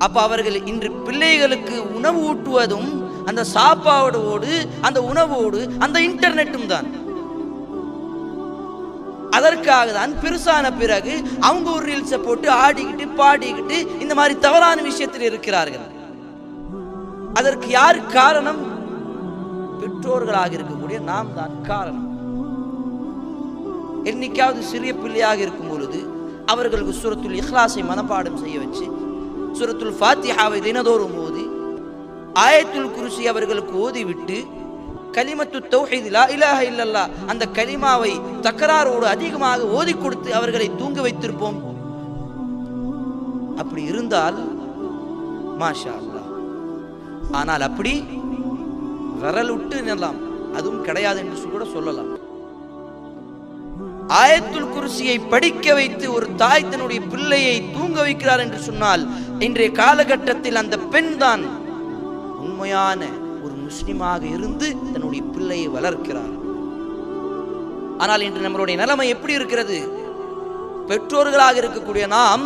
அப்ப அவர்கள் இன்று பிள்ளைகளுக்கு உணவு ஊட்டுவதும் அந்த சாப்பாடோடு அந்த உணவோடு அந்த இன்டர்நெட்டும் தான். அதற்காக தான் பெருசான பிறகு அவங்க ஒரு ரீல்ஸை போட்டு ஆடிக்கிட்டு பாடிக்கிட்டு இந்த மாதிரி தவறான விஷயத்தில் இருக்கிறார்கள். அதற்கு யார் காரணம்? பெற்றோர்களாக இருக்கக்கூடிய நாம் தான் காரணம். என்னைக்காவது சிறிய பிள்ளையாக இருக்கும் பொழுது அவர்களுக்கு சூரத்துல் இக்லாஸை மனப்பாடம் செய்ய வச்சு, சூரத்துல் ஃபாத்திஹாவை தினதோறும் ஓதி, ஆயத்துல் குர்சி அவர்களுக்கு ஓதிவிட்டு, கலிமத்து தௌஹீத் லா இலாஹ இல்லல்லாஹ் அந்த கலிமாவை தக்ராரோடு அதிகமாக ஓதி கொடுத்து அவர்களை தூங்க வைத்திருப்போம். அப்படி இருந்தால் மாஷா அல்லாஹ். ஆனால் அப்படி விரல் விட்டு நில்லாம் அதுவும் கிடையாது என்று கூட சொல்லலாம். ஆயத்துல் குர்சியை படிக்க வைத்து ஒரு தாய் தன்னுடைய பிள்ளையை தூங்க வைக்கிறார் என்று சொன்னால் இன்றைய காலகட்டத்தில் அந்த பெண் தான் உண்மையான ஒரு முஸ்லிமாக இருந்து தன்னுடைய பிள்ளையை வளர்க்கிறார். ஆனால் இன்று நம்மளுடைய நிலைமை எப்படி இருக்கிறது? பெற்றோர்களாக இருக்கக்கூடிய நாம்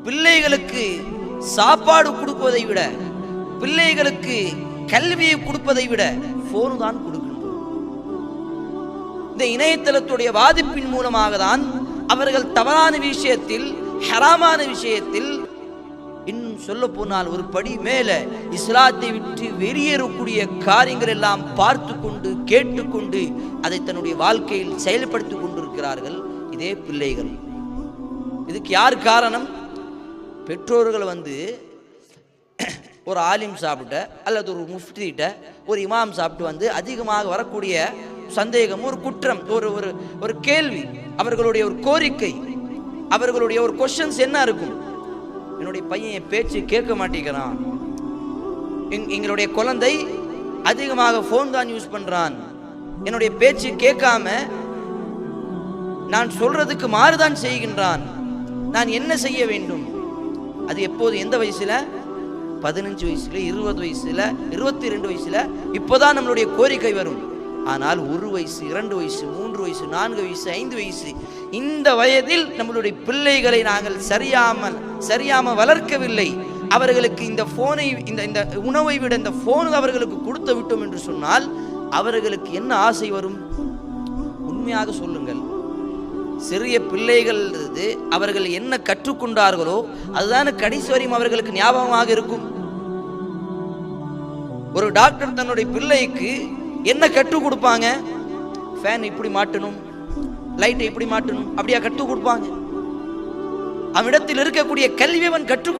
பிள்ளைகளுக்கு சாப்பாடு கொடுப்பதை விட, பிள்ளைகளுக்கு கல்வியை கொடுப்பதை விட போன் தான் கொடுக்கின்றோம். இந்த இணையதளத்துடைய பாதிப்பின் மூலமாக தான் அவர்கள் தவறான விஷயத்தில், ஹராமான விஷயத்தில், இன்னும் சொல்ல போனால் ஒரு படி மேல இஸ்லாத்தை விட்டு வெளியேறக்கூடிய காரியங்கள் எல்லாம் பார்த்து கொண்டு கேட்டுக்கொண்டு அதை தன்னுடைய வாழ்க்கையில் செயல்படுத்திக் கொண்டிருக்கிறார்கள் இதே பிள்ளைகள். இதுக்கு யார் காரணம்? பெற்றோர்கள் ஒரு ஆலிம் சாப்பிட்ட அல்லது ஒரு முஃப்திட்ட ஒரு இமாம் சாப்பிட்டு அதிகமாக வரக்கூடிய சந்தேகம், ஒரு குற்றம், ஒரு ஒரு கேள்வி, அவர்களுடைய ஒரு கோரிக்கை, அவர்களுடைய ஒரு கொஸ்டின்ஸ் என்ன இருக்கும்? என்னுடைய பையன் என் பேச்சு கேட்க மாட்டேங்கிறான், எங்களுடைய குழந்தை அதிகமாக போன் தான் யூஸ் பண்றான், என்னுடைய பேச்சு கேட்காம நான் சொல்றதுக்கு மாறுதான் செய்கின்றான், நான் என்ன செய்ய வேண்டும்? அது எப்போது, எந்த வயசுல? 15 வயசுல, 20 வயசுல, 22 வயசுல இப்போதான் நம்மளுடைய கோரிக்கை வரும். ஆனால் 1 வயசு, 2 வயசு, 3 வயசு, 4 வயசு, 5 வயசு, இந்த வயதில் நம்மளுடைய பிள்ளைகளை நாங்கள் சரியாம வளர்க்கவில்லை. அவர்களுக்கு இந்த போனை, இந்த உணவை விட இந்த போன் அவர்களுக்கு கொடுத்து விட்டோம் என்று சொன்னால் அவர்களுக்கு என்ன ஆசை வரும்? உண்மையாக சொல்லுங்கள். சிறிய பிள்ளைகள் அவர்கள் என்ன கற்றுக்கொண்டார்களோ அதுதான் கடைசி வரையும் அவர்களுக்கு ஞாபகமாக இருக்கும். ஒரு டாக்டர் தன்னுடைய பிள்ளைக்கு என்ன கற்றுக் கொடுப்பாங்க? ஃபேன் இப்படி மாட்டணும், லைட்டை இப்படி மாட்டணும், அப்படியா கற்றுக் கொடுப்பாங்க? அவனிடத்தில் இருக்கக்கூடிய கல்வி அவன் கற்றுக்